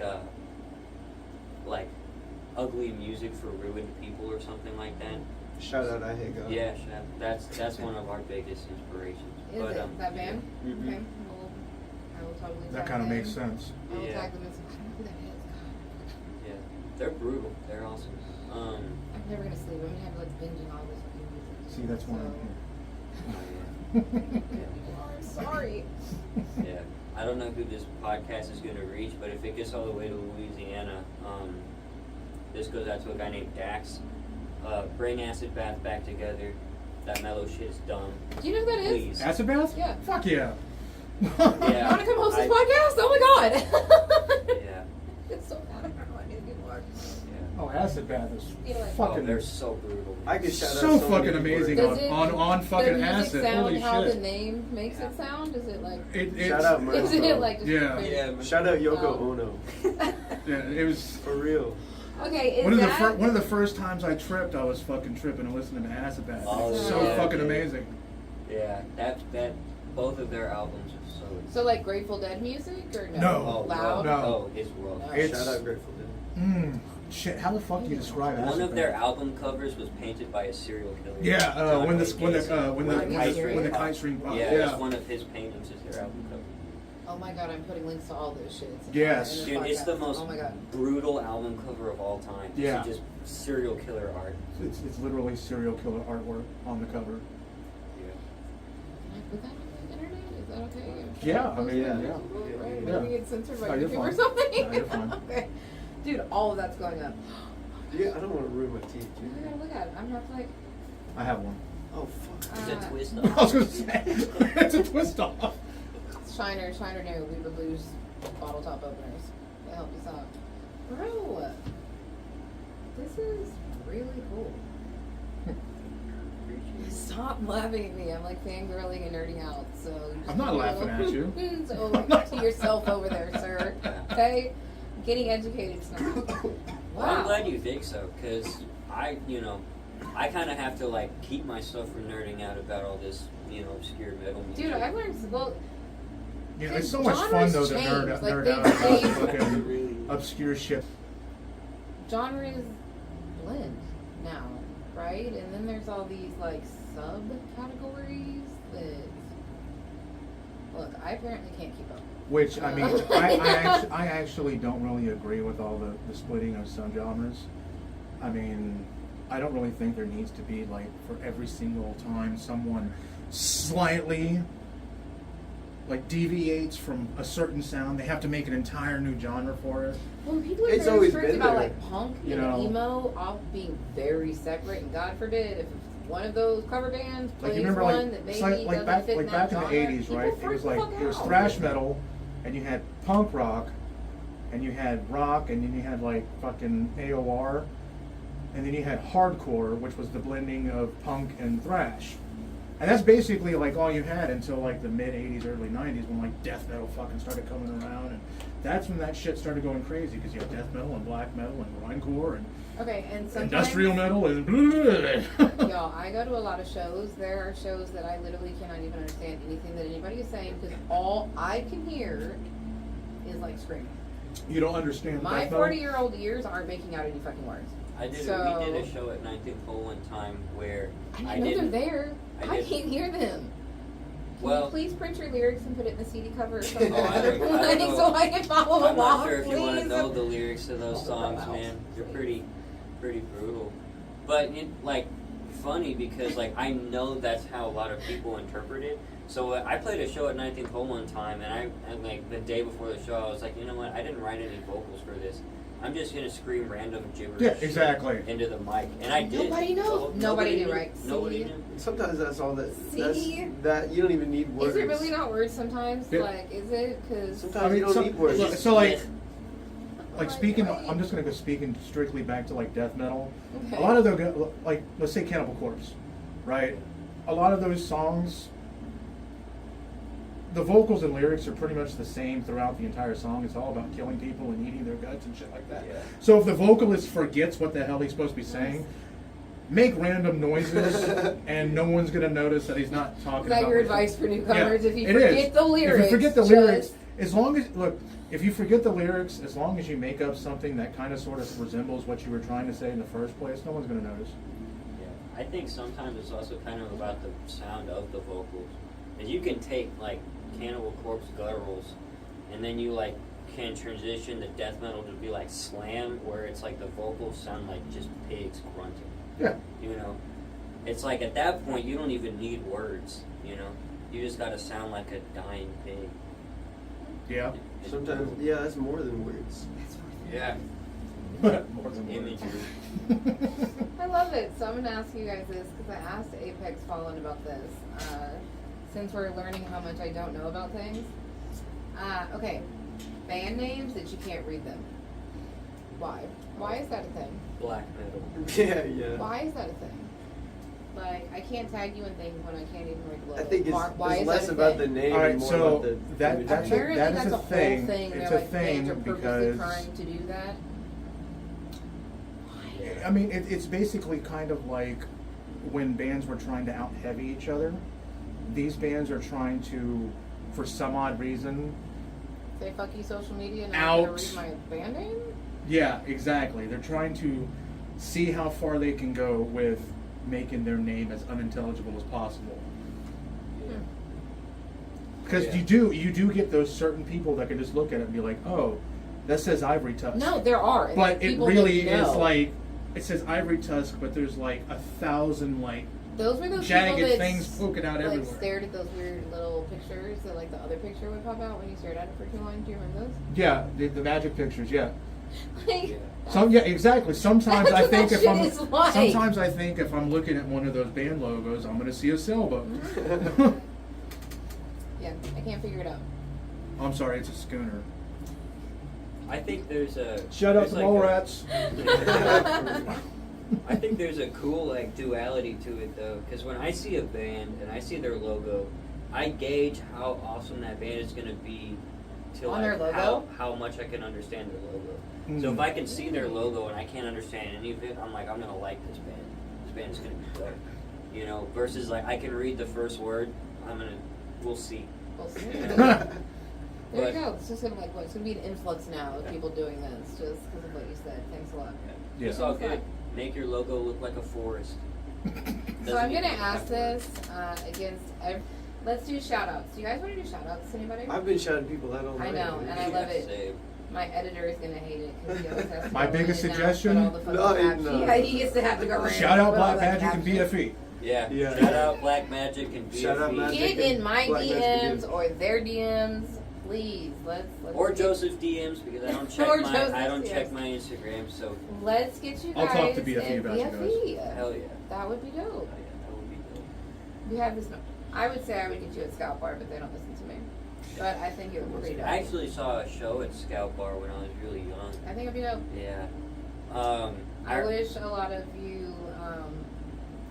ugly music for ruined people or something like that. Shout out I Hate God. Yeah, that's one of our biggest inspirations. Is But, it that band? yeah. Mhm. Okay. Well, I will totally That tag kind of them. makes sense. I will Yeah. tag them as, I don't know who that is. God. Yeah, they're brutal. They're awesome. I'm never gonna sleep. I'm gonna have like binging all this fucking music. See, that's one. Oh, I'm sorry. yeah. I don't know who this podcast is going to reach, but if it gets all the way to Louisiana, this goes out to a guy named Dax. Bring Acid Bath back together. That mellow shit is dumb. Do you know who that is? Please. Acid bath? Yeah. Fuck yeah. You Yeah. wanna come host this I- podcast? Oh my god! Yeah. It's so bad. I don't know. I need to get more. Yeah. Oh, acid bath is Yeah, like- Oh, fucking they're so brutal. I could shout so out fucking many people amazing right Does it- on fucking Their music acid. sound Holy how the shit. name makes it sound? Is it like? It's, Shout out Is it Murph. like just Yeah. crazy? Yeah. now. Shout out Yoko Oh. Ono. yeah, it was For real. Okay, is one of that one of the first times I tripped. I was fucking tripping and listening to acid bath. Oh, It's so yeah, fucking dude. amazing. Yeah. That both of their albums are so. so like Grateful Dead music or no? No. Loud. No. Oh, it's rough. No. It's- Shout out Grateful Dead. Shit, how the fuck do you describe acid One of bath? their album covers was painted by a serial killer. Yeah, John when Wayne Gacy. Are you kite string pop. Yeah, Yeah. it's one of his paintings is their album cover. Oh my god, I'm putting links to all those shits. Yes. in the Dude, it's the podcast. most Oh my god. brutal album cover of all time. Yeah. It's just serial killer art. It's literally serial killer artwork on the cover. Yeah. Can I put that on the internet? Is that okay? Yeah, I mean, Yeah. yeah. Right? Yeah. Maybe it's censored by No, you're YouTube or fine. something. No, you're fine. Okay. Dude, all of that's going up. Yeah, I don't want to ruin my teeth, I dude. gotta look at it. I'm not like. I have one. Oh, fuck. It's a twist I up. was gonna say it's a twist off. Shiner new Weaver Blues bottle top openers. They help us out. Bro, this is really cool. Stop laughing at me. I'm like fangirling and nerding out. So you just I'm not do a laughing little at you. So to yourself over there, sir. Okay, getting educated tonight. Well, I'm Wow. glad you think so, because I kind of have to like keep myself from nerding out about all this, obscure metal music. Dude, I've learned. Well, You know, it's so much fun though to nerd Like, out they- about they- fucking Really. obscure shit. genres blend now, right? And then there's all these like subcategories that. Look, I apparently can't keep up. Which I mean, I actually don't really agree with all the splitting of subgenres. I mean, I don't really think there needs to be like for every single time someone slightly like deviates from a certain sound, they have to make an entire new genre for it. Well, people are It's very always strict been about there. like punk You and know. emo all being very separate, and God forbid if one of those cover bands Like plays you remember, one like that maybe it's like doesn't back fit like in back that in the genre, '80s, people right? It freak was the like fuck it was out. thrash metal, and you had punk rock, and you had rock, and then you had like fucking AOR, and then you had hardcore, which was the blending of punk and thrash. And that's basically like all you had until like the mid 80s, early 90s when like death metal fucking started coming around, and that's when that shit started going crazy because you have death metal and black metal and grindcore and Okay, and sometimes industrial metal and blah. Y'all, I go to a lot of shows. There are shows that I literally cannot even understand anything that anybody is saying because all I can hear is like screaming. You don't understand My death metal? 40-year-old ears aren't making out any fucking words. We did So- a show at 19th Hole one time where And I I know didn't. they're there. I I did- can't hear them. Can Well- you please print your lyrics and put it in the CD cover or something Oh, I don't know. so I can follow I'm along, not sure if you want to please? know the lyrics to those Oh, songs, wow. man. They're pretty brutal. But it, like, funny because like I know that's how a lot of people interpret it. So I played a show at 19th Hole one time, and like the day before the show, I was like, you know what? I didn't write any vocals for this. I'm just gonna scream random gibberish Yeah, shit exactly. into the mic, and I did. Nobody knows. So Nobody knew, knew. right? Nobody See? knew. Sometimes that's all that. See? That you don't even need words. Is it really not words sometimes? Yeah. Like, is it? Because Sometimes you don't so- need words. look, so like Like, speaking, right. I'm just gonna go speaking strictly back to like death metal. Okay. A lot of the like, let's say Cannibal Corpse, right? A lot of those songs, the vocals and lyrics are pretty much the same throughout the entire song. It's all about killing people and eating their guts and shit like that. Yeah. So if the vocalist forgets what the hell he's supposed to be saying, make random noises, and no one's gonna notice that he's not talking. Is that about your what- advice for newcomers? Yeah, If you it forget is. the lyrics, If you forget the just- lyrics, as long as look, if you forget the lyrics, as long as you make up something that kind of sort of resembles what you were trying to say in the first place, no one's gonna notice. Yeah, I think sometimes it's also kind of about the sound of the vocals. And you can take like Cannibal Corpse gutturals, and then you like can transition the death metal to be like slam, where it's like the vocals sound like just pigs grunting. Yeah. You know, it's like at that point you don't even need words. You know, you just gotta sound like a dying pig. Yeah. It's Sometimes, brutal. yeah, that's more than words. Yeah. More than Imagery. I love it. So I'm going to ask you guys this because I asked Apex Fallen about this. Since we're learning how much I don't know about things. Okay, band names that you can't read them. Why? Why is that a thing? Black metal. Yeah. Why is that a thing? Like, I can't tag you in things when I can't even read the logo. I think Why it's is less that a about thing? the name All right, and more so about the that's imagery. Apparently that is that's a a whole thing. thing. It's They're a like, thing bands are purposely because trying to do that. I mean, it's basically kind of like when bands were trying to out heavy each other. These bands are trying to, for some odd reason, Say fuck you social media and I'm gonna Out. read my band name? yeah, exactly. They're trying to see how far they can go with making their name as unintelligible as possible. Hmm. Because Yeah. you do get those certain people that can just look at it and be like, oh, that says Ivory Tusk. No, there are. and But it people really that is know. like, it says Ivory Tusk, but there's like 1,000 like Those were those jagged people that things poking out like everywhere. stared at those weird little pictures that like the other picture would pop out when you stared at it for too long. Do you remember those? Yeah, the magic pictures, yeah. Like, Yeah. Yeah, exactly. Sometimes That's I what think that if I'm shit is like. sometimes I think if I'm looking at one of those band logos, I'm gonna see a sailboat. yeah, I can't figure it out. I'm sorry, it's a schooner. I think there's a Shut up, there's the like mole a- rats. I think there's a cool like duality to it though, because when I see a band and I see their logo, I gauge how awesome that band is gonna be till On their logo? how much I can understand their logo. So if I can see their logo and I can't understand any of it, I'm like, I'm gonna like this band. This band is gonna be dope. You know, versus like I can read the first word, we'll see. We'll see. You know? There But- you go. It's just gonna like what? It's gonna be an influx now of people doing this just because of what you said. Thanks a lot. Yeah. It's all good. Make your logo look like a forest. So Doesn't I'm even gonna have ask words. this against. Let's do shout outs. Do you guys want to do shout outs to anybody? I've been shouting people out all I night. know, and I love it. Same. My editor is gonna hate it because he always has to My go biggest in and out, suggestion? put all the fucking No, captions. no. Yeah, he gets to have to go around. Shout out put all Black the Magic and captions. BFE. Yeah. Yeah. Shout out Black Magic and BFE. Shout out Magic. Get in my Black Magic DMs again. or their DMs, please. Let's Or get- Joseph DMs because I don't check Or my Joseph's, I don't yes. check my Instagram. So Let's get you I'll guys talk to BFE in about you BFE. hell yeah. That would be dope. Oh, yeah, that would be dope. We have this. I would say I would get you at Scout Bar, but they don't listen to me. But I think it would be pretty dope. I actually saw a show at Scout Bar when I was really young. I think it'd be dope. Yeah. I wish a lot of you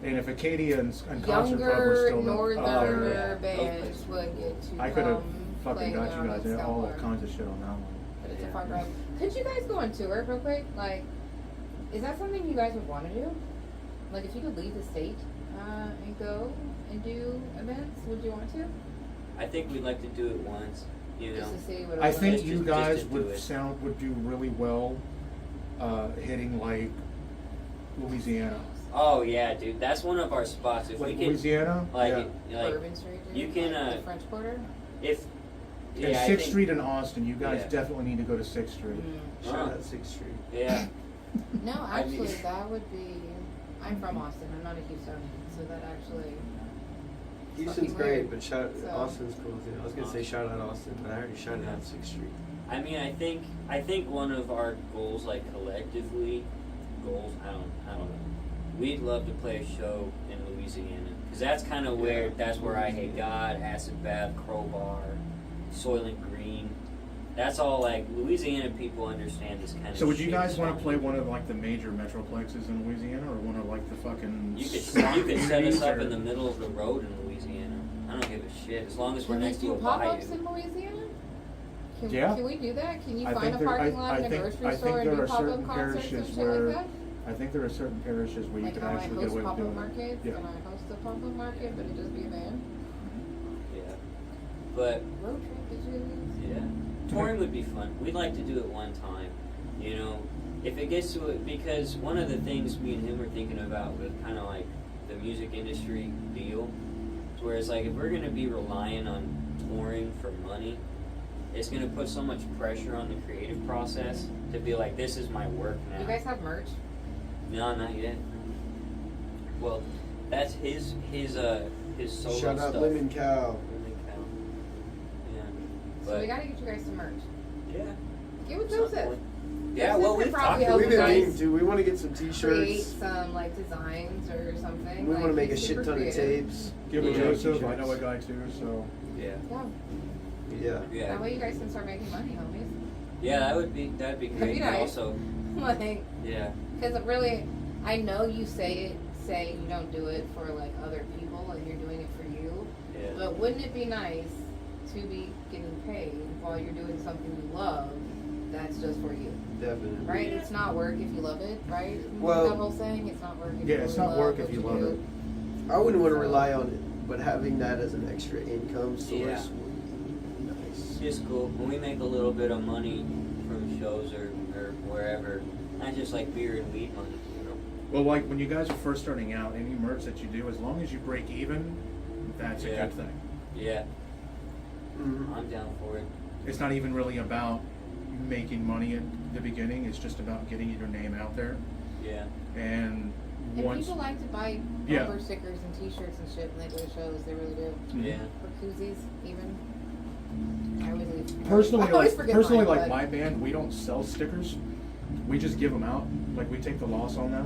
And if Acadia and Concert Club were Younger, still northerner yeah. bands would get to I could have play fucking got you down guys at all Scalpar. kinds of shit on that one. But it's Yeah. a far drive. Could you guys go on tour real quick? Like, is that something you guys would want to do? Like, if you could leave the state and go and do events, would you want to? I think we'd like to do it once, you know. Just to see what it I was think like? you just guys to do would it. would do really well hitting like Louisiana. Oh yeah, dude, that's one of our spots. If Like we can, Louisiana? like, yeah. like Bourbon Street, you dude? can, Like the French Quarter? if And yeah, I 6th think- Street in Austin, you guys Yeah. definitely need to go to 6th Street. Mm. Shout out 6th Street. Yeah, No, I mean- actually, that would be. I'm from Austin. I'm not a Houstonian, so that actually. Houston's fucking great, weird. but So- Austin's cool too. I was gonna say shout out Austin, but I already shouted out 6th Street. I mean, I think one of our goals, like collectively, I don't know. We'd love to play a show in Louisiana because that's kind of where Yeah. that's where I Hate God, Acid Bath, Crowbar, Soylent Green. That's all like Louisiana people understand this kind of. So would you shit. guys want to play one of like the major metroplexes in Louisiana, or one of like the fucking? You swamp could set us communities, up or- in the middle of the road in Louisiana. I don't give a shit as long as we're Can we next to do a pop-ups bayou. in Louisiana? Yeah. Can we do that? Can you I find think a there- parking I- lot I in a think- grocery I think store and there do are pop-up certain concerts and parishes shit where- like that? I think there are certain parishes where you Like can how I actually get host away with pop-up doing it. markets, Yeah. and I host a pop-up market, but it just be a van. Yeah, but Road trip, did you? yeah, touring would be fun. We'd like to do it one time. You know, if it gets to it, because one of the things me and him were thinking about with kind of like the music industry deal, whereas like if we're gonna be relying on touring for money, it's gonna put so much pressure on the creative process to be like, this is my work now. You guys have merch? No, not yet. Well, that's his solo Shout out stuff. Lemon Cow. Lemon Cow. Yeah. So we But gotta get you guys some merch. yeah. Get with some Joseph. point. Yeah, Joseph well, could we've probably talked help We've you been guys meaning to. We want to get some create T-shirts. some like designs or something. We like, want to make a he's shit super ton of creative. tapes. Give it Yeah. Joseph. I T-shirts. know a guy too, so Yeah. Yeah. Yeah. Yeah. That way you guys can start making money, homies. Yeah, that'd be That'd be great. But nice. also, Like, yeah. because really, I know you say you don't do it for like other people and you're doing it for you. Yeah. But wouldn't it be nice to be getting paid while you're doing something you love that's just for you? Definitely. Right? It's not work if you love it, right? Well- that whole saying, it's not work if yeah, you it's really not work love if you what love do. it. I wouldn't want to rely on it, but having that as an extra income source Yeah. would be nice. Just cool. When we make a little bit of money from shows or wherever, not just like beer and weed money, you know. Well, like when you guys are first starting out, any merch that you do, as long as you break even, that's a Yeah. good thing. Yeah, Mhm. I'm down for it. It's not even really about making money at the beginning. It's just about getting your name out there. Yeah. And And once, people like to buy Yeah. bumper stickers and t-shirts and shit when they go to shows, they really do. Yeah. Or koozies, even. I always leave. personally, I always like, forget personally, mine, like but- my band, we don't sell stickers. We just give them out. Like we take the loss on that.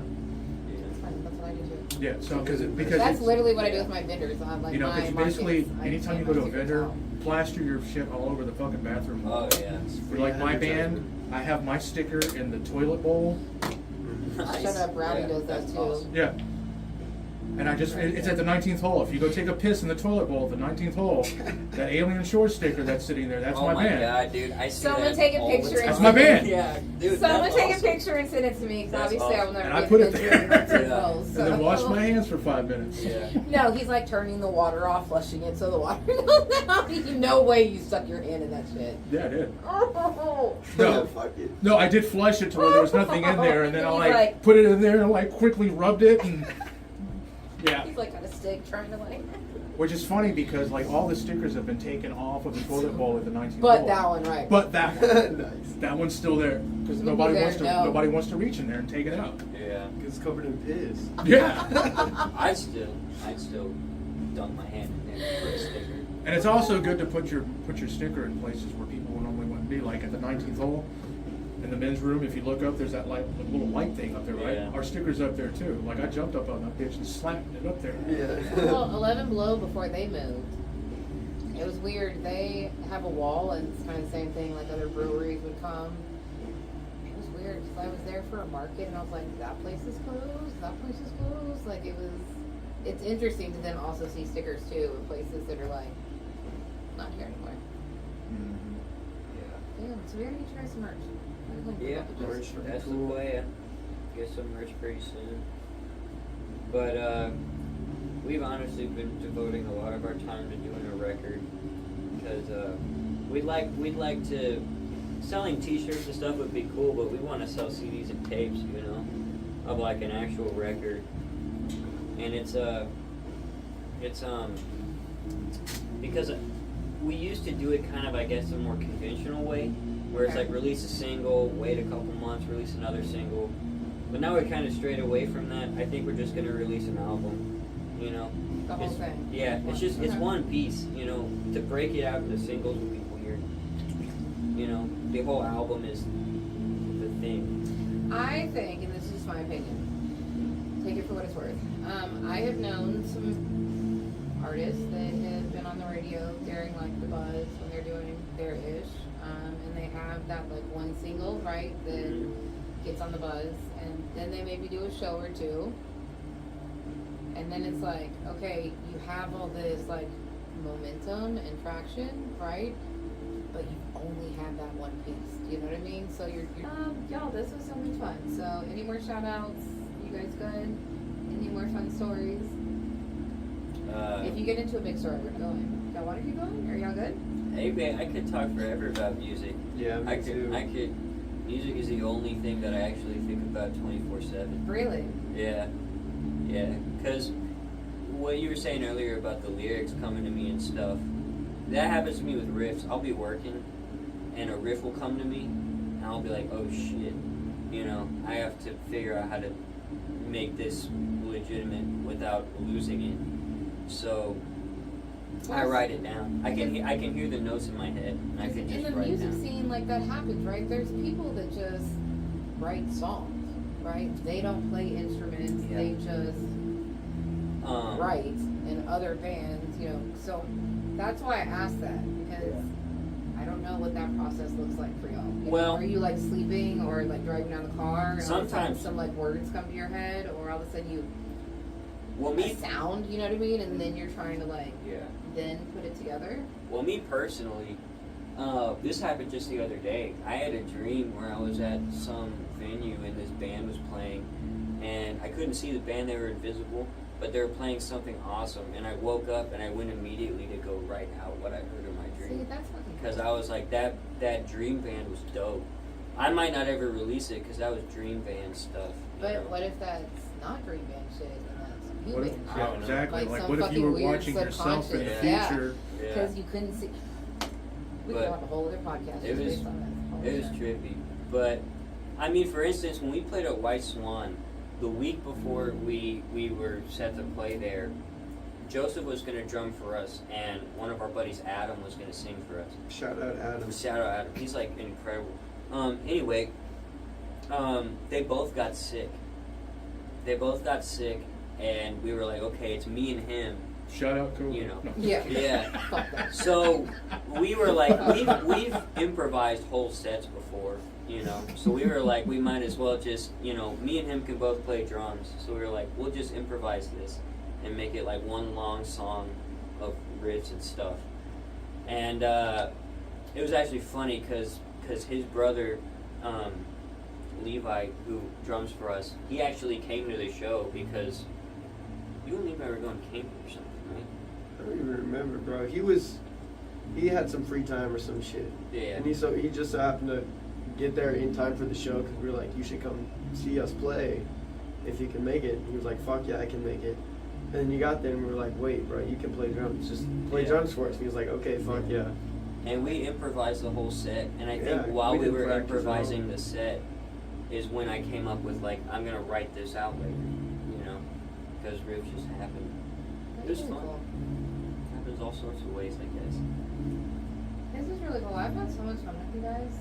That's fine, that's what I do too. Yeah. So Because it- because That's it's, literally what I do with my vendors. I like you know, my because basically, markets, I anytime you take go to my a stickers vendor, out. plaster your shit all over the fucking bathroom wall. Oh yeah. For like my band, I have my sticker in the toilet bowl. Nice. Shut up, Rowdy Yeah, does that that's too. awesome. Yeah. And I just, it's at the 19th hole. If you go take a piss in the toilet bowl at the 19th hole, that Alien Shore sticker that's sitting there, that's oh my my band. god, dude! I see Someone that take a all the picture time. and That's my band. Yeah, dude. Someone that's take awesome. a picture and send it to me, because That's obviously I will awesome. never And I get put a it picture there. in my two Yeah. bowls, And then so- wash my hands for 5 minutes. Yeah. No, he's like turning the water off, flushing it so the water goes out. No way you stuck your hand in that shit. Yeah, I did. Oh. No. Fuck it. No, I did flush it to where there was nothing in there, and then I He's like, like- put it in there and like quickly rubbed it, and yeah. He's like got a stick trying to like. Which is funny because like all the stickers have been taken off of the toilet bowl at the 19th But hole. that one, right? But that one, Nice. that one's still there because Who'd nobody be wants to. there? No. Nobody wants to reach in there and take it out. Yeah. It's covered in piss. Yeah. I'd still dunk my hand in there for a sticker. And it's also good to put your sticker in places where people normally wouldn't be, like at the 19th hole in the men's room. If you look up, there's that little light thing up there, right? Yeah. Our sticker's up there too. Like I jumped up on that bitch and slapped it up there. Yeah. Well, 11 Below, before they moved, it was weird. They have a wall, and it's kind of the same thing. Like other breweries would come. It was weird because I was there for a market, and I was like, "That place is closed. That place is closed." Like it was it's interesting to then also see stickers too of places that are like not here anymore. Mhm. Damn, so we gotta get you guys some merch. I'm gonna Yeah, put up merch. just- that's the plan. Get some merch pretty soon. But we've honestly been devoting a lot of our time to doing a record because we'd like to selling T-shirts and stuff would be cool, but we want to sell CDs and tapes, you know, of like an actual record. And it's because we used to do it kind of, I guess, a more conventional way, where it's Okay. like release a single, wait a couple months, release another single. But now we're kind of strayed away from that. I think we're just gonna release an album, you know. The whole It's- thing. Yeah, it's just it's Okay. one piece, you know. To break it out into singles would be weird. You know, the whole album is the thing. I think, and this is just my opinion, take it for what it's worth. I have known some artists that have been on the radio during like the buzz when they're doing their ish, and they have that like one single, right, that gets on the buzz, and then they maybe do a show or two, and then it's like, okay, you have all this like momentum and traction, right? But you only have that one piece. You know what I mean? So you're y'all, this was so much fun. So any more shout outs? You guys good? Any more fun stories? If you get into a big story, we're gonna go in. Y'all wanna keep going? Are y'all good? Hey man, I could talk forever about music. Yeah, me I too. could. Music is the only thing that I actually think about 24/7. Really? Yeah, yeah. Because what you were saying earlier about the lyrics coming to me and stuff, that happens to me with riffs. I'll be working, and a riff will come to me, and I'll be like, oh shit, you know, I have to figure out how to make this legitimate without losing it. So I write it down. I can hear the notes in my head, and I can In just the write it music down. scene, like that happens, right? There's people that just write songs, right? They don't play instruments. Yeah. They just write. And other bands, you know. So that's why I asked that, because I don't know what that process looks like for y'all. You know, Well- are you like sleeping or like driving down the car and all of a sudden Sometimes. some like words come to your head, or all of a sudden you Well, a me, sound, you know what I mean? And then you're trying to like yeah. then put it together. Well, me personally, this happened just the other day. I had a dream where I was at some venue and this band was playing, and I couldn't see the band; they were invisible, but they were playing something awesome. And I woke up and I went immediately to go write out what I heard in my See, dream, that's fucking because cool. I was like, that dream band was dope. I might not ever release it because that was dream band stuff. you But know? what if that's not dream band shit and that's you What if, band I shit? yeah, don't know. exactly. Like Like, some what if you fucking were weird watching yourself in the subconscious- yeah. future? Yeah. Because you couldn't see. We But could have a whole other podcast it just was- based on that. Holy It was shit. trippy. But, I mean, for instance, when we played at White Swan, the week before we were set to play there, Joseph was going to drum for us, and one of our buddies, Adam, was going to sing for us. Shout out Adam. Shout out Adam. He's, like, incredible. Anyway, they both got sick. And we were like, okay, it's me and him. Shout out to You know. No. Yeah. Yeah. Fuck that. So we were like, we've improvised whole sets before, you know. So we were like, we might as well just, you know, me and him can both play drums. So we were like, we'll just improvise this and make it like one long song of riffs and stuff. And it was actually funny because his brother, Levi, who drums for us, he actually came to the show because you and Levi were going camping or something, right? I don't even remember, bro. He had some free time or some shit. Yeah. And he just so happened to get there in time for the show because we were like, you should come see us play if you can make it. And he was like, fuck yeah, I can make it. And then you got there and we were like, wait, bro, you can play drums. Just play Yeah. drums for us. And he was like, okay, fuck yeah. And we improvised the whole set, and I think Yeah, while we we did were practice improvising well. the set is when I came up with like, I'm gonna write this out later, you know, because riffs just happen. It was That's really fun. cool. Happens all sorts of ways, I guess. This is really cool. I've had so much fun with you guys.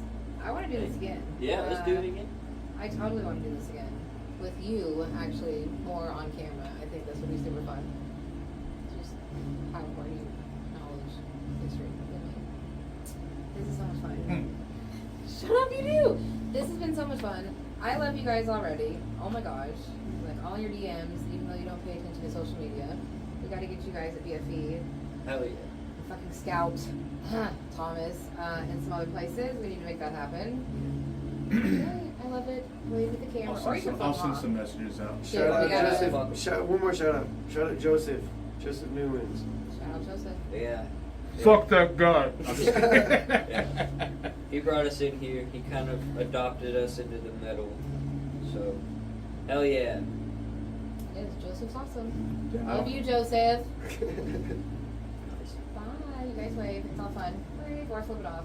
I want to do this again. Yeah, let's do it again. I totally want to do this again. With you, actually, more on camera. I think this would be super fun. Just have more you knowledge, history than me. This is so much fun. Shut up, you do! This has been so much fun. I love you guys already. Oh my gosh. Like, all your DMs, even though you don't pay attention to social media. We gotta get you guys at BFE, Hell yeah. fucking Scout, Thomas, and some other places. We need to make that happen. Yay, I love it. Wave at the camera. Or you can I'll fuck send off. some messages out. Yeah, Shout we out gotta- Joseph. One more shout out. Shout out Joseph. Joseph Newlands. Shout out Joseph. Yeah. Fuck that guy. I'm just Yeah. He brought us in here. He kind of adopted us into the metal. So, hell yeah. Yes, Joseph's awesome. Yeah, I Love don't- you, Joseph. Bye. You guys wave. It's all fun. Wave or flip it off.